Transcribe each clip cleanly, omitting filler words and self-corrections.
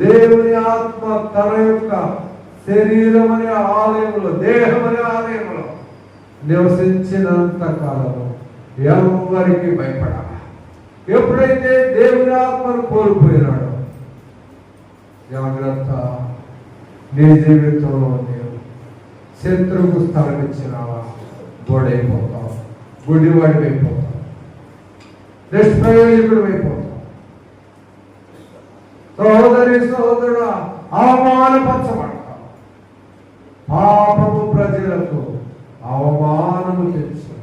దేవుని ఆత్మ తన యొక్క శరీరం అనే ఆలయంలో, దేహం అనే ఆలయంలో నివసించినంత కాలము ఎవరికి భయపడాలి. ఎప్పుడైతే దేవుని ఆత్మను కోల్పోయినాడో, జాగ్రత్త, నీ జీవితంలో నీవు శత్రువుకు స్థలం ఇచ్చినావా, గోడైపోతావు, గుడివాడి అయిపోతావు, నిష్ప్రయోజకుడు అయిపోతావు. సహోదరి సహోదరుడా, అవమానపరచబడతావు. పాపము ప్రజలకు అవమానము తెలుసు,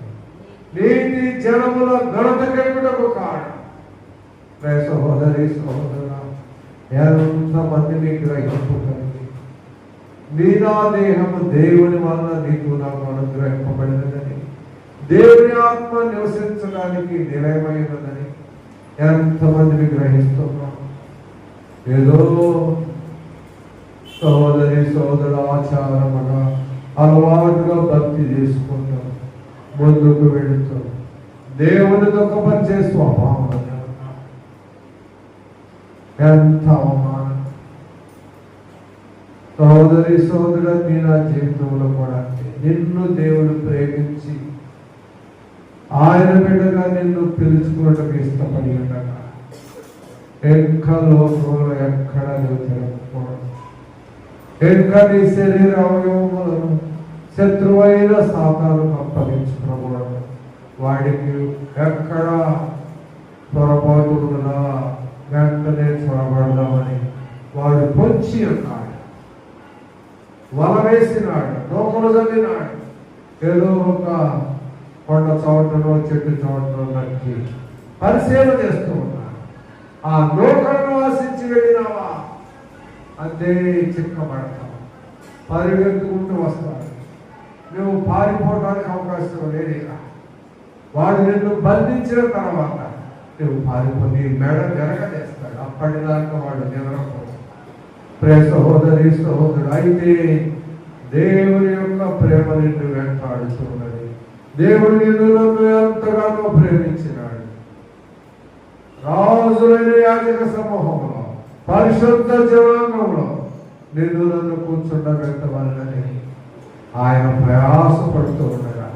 నీతి జనముల ఘనతకెక్కుటకు కారణం. సహోదరి సహోదరుడా, ఎంతమందిని గ్రహింపు కలిగి నీ నా దేహము దేవుని వలన నీకు నాకు అనుగ్రహింపబడినదని, దేవుని ఆత్మ నివసించడానికి నిలయమైనదని ఎంతమందిని గ్రహిస్తున్నాం. ఏదో సహోదరి సోదరు ఆచారముగా అలవాటుగా భక్తి చేసుకుంటాం, ముందుకు వెళుతాం, దేవుని దుఃఖపరిచే స్వభావం. ఎంత అవమానం. సహోదరి సోదరు, నీ నా జీవితంలో కూడా నిన్ను దేవుడు ప్రేమించి ఆయన బిడ్డగా నిన్ను పిలుచుకోవడానికి ఇష్టపడి ఉండగా ఇంకా లోకంలో ఎక్కడ నువ్వు తిరగకూడదు. ఇంకా నీ శరీర అవయవములను శత్రువైన సాతాను అప్పగించుకోకూడదు. వాడికి ఎక్కడ పొరపాటు ఉన్నదా వెంటనే చొరబడదామని వాడు పొంచి ఉన్నాడు, వల వేసినాడు, నోకలు చల్లినాడు. ఏదో ఒక కొండ చోటలో చెట్టు చోటలో నక్కి పరిశీలన చేస్తూ ఉన్నాడు. ఆ నోకలను ఆశించి వెళ్ళినావా, అంతే చిక్కబడతావు, పరిగెత్తుకుంటూ వస్తాడు. నువ్వు పారిపోవడానికి అవకాశం లేదు. వాడు నిన్ను బంధించిన తర్వాత నువ్వు పారిపోయి మెడ వెరగదేస్తాడు. అప్పటిదాకా వాడు నిద్రపోతాడు. ప్రియ సహోదరి సహోదరుడు, అయితే దేవుని యొక్క ప్రేమ నిన్ను వెంటాడుతున్నది. దేవుడు నిన్ను నన్ను ఎంతగానో ప్రేమించినాడు. రాజులైన యాజక సమూహంలో, పరిశుద్ధ జనాంగంలో నిన్ను నన్ను కూర్చుండబెట్టవాలని ఆయన ప్రయాసపడుతూ ఉండగా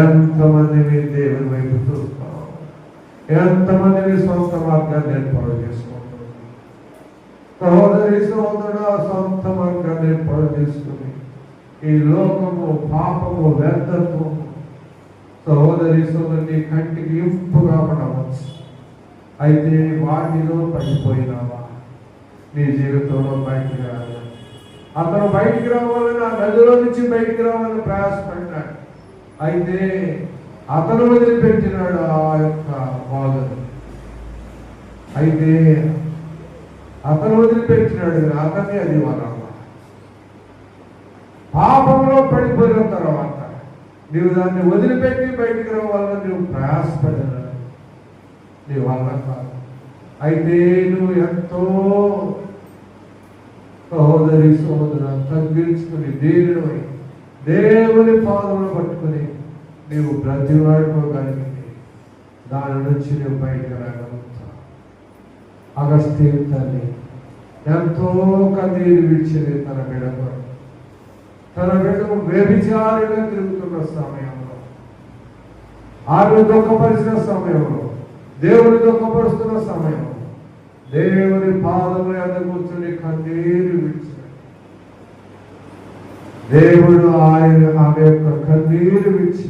ఎంతమంది మీ దేవుని వైపు చూస్తాం, ఎంతమంది మీ సొంత మార్గాన్ని ఏర్పాటు చేసుకుంటుంది. సహోదరి సహోదరుడు, సొంత మార్గాన్ని ఏర్పాటు చేసుకుని ఈ లోకము, పాపము, వ్యర్థత్వము సహోదరి సోదరుని కంటికి ఇంపుగా పడవచ్చు. అయితే వాటిలో పడిపోయినావా, నీ జీవితంలో బయటికి రావాలి. అతను బయటికి రావాలని, ఆ నదిలో నుంచి బయటికి రావాలని ప్రయాసపడినాడు. అయితే అతను వదిలిపెట్టినాడు ఆ యొక్క బాధను. అయితే అతను వదిలిపెట్టినాడు, అతన్ని అది వలన పాపంలో పడిపోయిన తర్వాత నీవు దాన్ని వదిలిపెట్టి బయటికి రావాలని నువ్వు ప్రయాసపడినాడు, నీ వల్ల కాదు. అయితే నువ్వు ఎంతో సహోదరి సహోదరు తగ్గించుకుని దీనిని దేవుని పాదములు పట్టుకుని నీవు బ్రతిమాడుకోగలిగింది, దాని నుంచి నువ్వు బయటకు రాగలుగుతావు. అగస్త్య తల్లి ఎంతో కన్నీరు విడిచింది తన బిడ్డకు. తన బిడ్డకు వ్యభిచారిగా తిరుగుతున్న సమయంలో, ఆమె దుఃఖపరిచిన సమయంలో, దేవుని దుఃఖపరుస్తున్న సమయంలో దేవుని పాదముల యొద్ద కూర్చొని కన్నీరు విడిచాడు. దేవుడు ఆమె యొక్క కన్నీరు విడిచి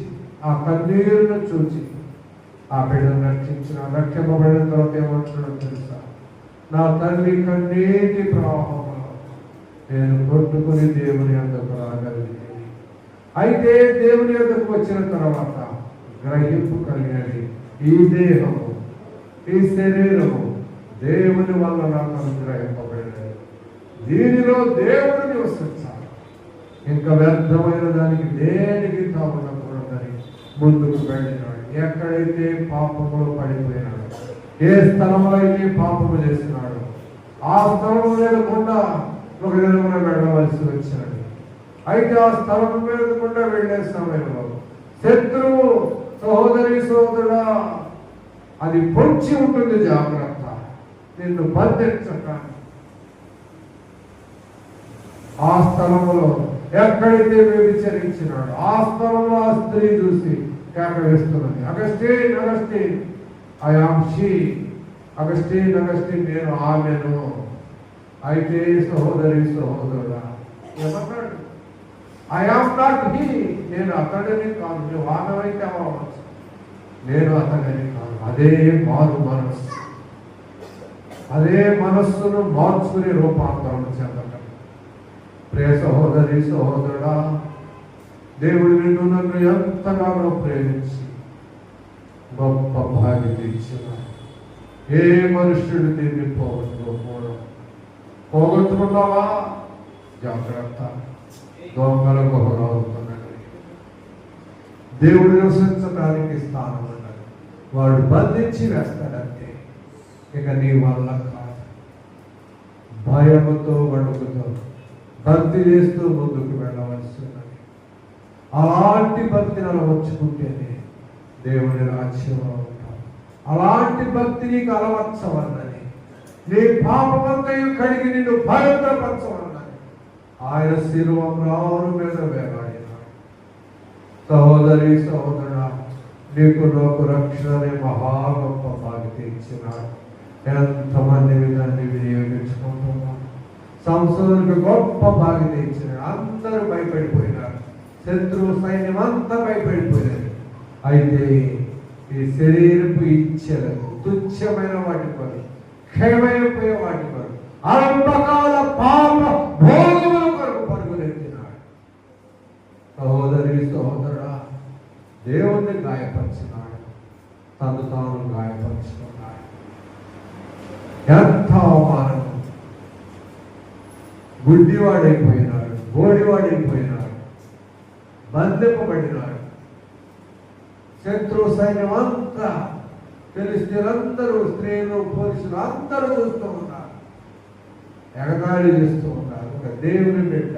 ఆ కన్నీరును చూచి ఆ బిడ్డను రక్షించిన, రక్షింపబడిన తర్వాత ఏమంటున్నాడో తెలుసా? నా తల్లి కన్నీటి ప్రవాహంలో నేను కొట్టుకుని దేవుని యొద్దకు రాగలిగింది. అయితే దేవుని యొద్దకు వచ్చిన తర్వాత గ్రహింపు కలిగినది, ఈ దేహము, ఈ శరీరము దేవుని వల్ల నాకు అనుగ్రహింపబడినది, దీనిలో దేవుడు నివసించాలి, ఇంకా వ్యర్థమైన దానికి దేనికి తాగుండకూడదని ముందుకు వెళ్ళినాడు. ఎక్కడైతే పాపములో పడిపోయినాడు, ఏ స్థలంలో అయితే పాపము చేసినాడు, ఆ స్థలం లేకుండా ఒక దినమున వెళ్ళవలసి వచ్చినది. అయితే ఆ స్థలం మీదకుండా వెళ్ళే సమయంలో శత్రువు, సహోదరి సహోదరుడా, అది పొంచి ఉంటుంది, జాగ్రత్త, నిన్ను బంధించక ఆ స్థలంలో ఎక్కడైతే వ్యభిచరించినాడు ఆ స్థలంలో ఆ స్త్రీ చూసి కేక వేస్తున్నది, Augustine Augustine, I am she, Augustine Augustine, నేను ఆమెను. అయితే సహోదరి సహోదరుడా ఏమన్నాడు? ఐ ఆమ్ నాట్ హీ, నేను అతడిని కాదు. నువ్వు ఆమెవైతే అవ్వచ్చు, నేను అతడిని కాదు. అదే మారు మనస్సు, అదే మనస్సును మార్చుకుని రూపాంతరం చెందడం. ప్రియ సహోదరి సహోదరుడా, దేవుడు నిన్ను నన్ను ఎంతగానో ప్రేమించి గొప్ప భాగ్యత ఇచ్చినాడు. ఏ మనుష్యుడు దీన్ని పోగొట్టుకున్నావా? జాగ్రత్త, దొంగల గుహలవుతున్నాడు. దేవుడు నివసించడానికి స్థానం ఉన్నది, వాడు బంధించి వేస్తాడంతే. ఇక నీ వల్ల కాదు. భయముతో వణుకుతో భక్తి చేస్తూ ముందుకు వెళ్ళవలసి ఉన్నది. అలాంటి భక్తిని అలవర్చుకుంటేనే దేవుని రాజ్యంలో ఉంటాం. అలాంటి భక్తి నీకు అలవర్చవన్నది, నీ పాపమంతయు కడిగి నిన్ను పవిత్రపరచవన్నది. ఆయన శిలువ మ్రాను మీద వేలాడినాడు. సహోదరి సహోదరుడా, నీకు నాకు రక్షణ అనే మహా గొప్ప బాధ్యత ఇచ్చినాడు. ఎంతమంది దాన్ని వినియోగించుకుంటున్నాం. సంసోనునికి గొప్ప బాధ్యత ఇచ్చినాడు. అందరూ భయపడిపోయినారు, శత్రువు సైన్యం అంతా భయపడిపోయినారు. అయితే ఈ శరీరపు ఇచ్ఛలకు, తుచ్చమైన వాటి కొరకు, క్షయమైపోయే వాటి కొరకు, అల్పకాల పాప భోగముల కొరకు పరుగులెత్తినాడు. సహోదరి సహోదరుడా, దేవుణ్ణి గాయపరిచినాడు, తను తాను గాయపరుచుకున్నాడు. ఎంత అవమానం! గుడ్డివాడైపోయినాడు, గోడివాడైపోయినాడు, బంధింపబడినాడు. శత్రు సైన్యం అంతా, ఫిలిష్తీయులందరూ, స్త్రీలు, పురుషులు అందరూ చూస్తూ ఉన్నారు, ఎగతాళి చేస్తూ ఉన్నారు. ఒక దేవుని బిడ్డ,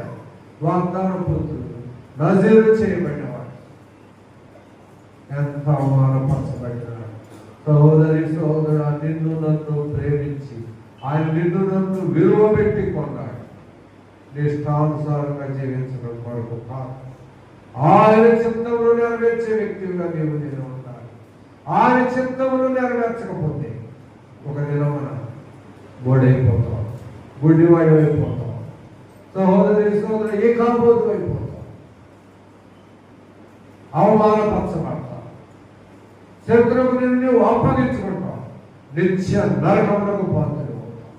వాగ్దాన పుత్రుడు, నజీరు చేయబడినవాడు ఎంత అవమానపరచబడినాడు. సహోదరి సహోదరుడు, నిన్ను నన్ను ప్రేమించి ఆయన నిన్ను నన్ను విలువ పెట్టి కొన్నాడు. నీ ఇష్టానుసారంగా జీవించడం కొరకు కాదు, ఆయన చిత్తమును నెరవేర్చే వ్యక్తిగా నీవు నేను ఉండాలి. ఆయన చిత్తమును నెరవేర్చకపోతే ఒక దినమున గోడైపోతాం, గుడ్డివాడి అయిపోతాం, సహోదరి సహోదరు ఏకాబోధు అయిపోతాం, అవమానపరచబడతాం, శత్రువుకు నువ్వు అప్పగించుకుంటావు, నిత్య నరకములకు పాత్రలు అవుతావు.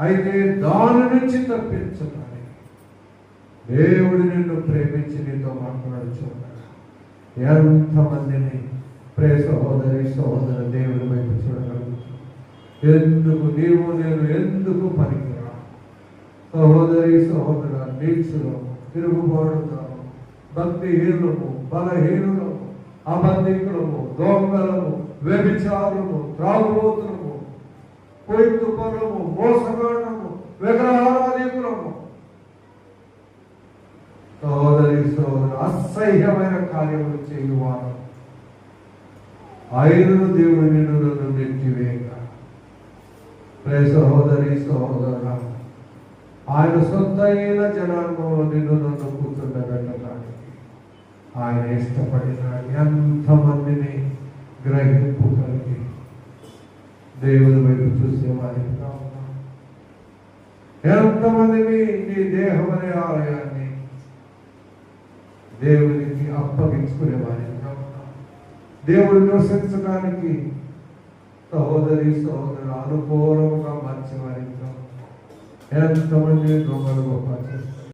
అయితే దాని నుంచి తప్పించుతానికి దేవుడు నిన్ను ప్రేమించి నీతో మాట్లాడుచున్నాడు. ఎంతమందిని ప్రియ సహోదరి సహోదరు దేవుడి వైపు చూడగలుగుతాం. ఎందుకు నీవు నేను ఎందుకు పనికిరా? సహోదరి సహోదర, నీచులము, తిరుగుబాటుదాము, భక్తిహీనులము, బలహీనులము, అబద్ధికులము, దొంగలము, వ్యభిచారులము, త్రాగుబోతులము, పొయ్యితుపరులము, మోసగాళ్ళము, విగ్రహారాధికులము, సహోదరి సహోదరు, అసహ్యమైన కార్యములు చేయువారు. ఆయనను దేవుడు నిన్ను నన్ను నెట్టివేయక. ప్రియ సహోదరి సహోదరుల, ఆయన సొంతైన జనాంగంలో నిన్ను నన్ను కూర్చుండబెట్టడానికి ఆయన ఇష్టపడినాడు. ఎంతమందిని గ్రహింపు కలిగి దేవుని వైపు చూసేవారిగా ఉన్నాం. ఎంతమందిని నీ దేహం అనే ఆలయాన్ని దేవునికి అప్పగించుకునే వారిగా ఉన్నాం. దేవుడు నివసించడానికి సహోదరి సహోదరు అనుకూలంగా మార్చేవారిగా ఉన్నాం. ఎంతమంది దొంగలు గొప్ప చేస్తారు.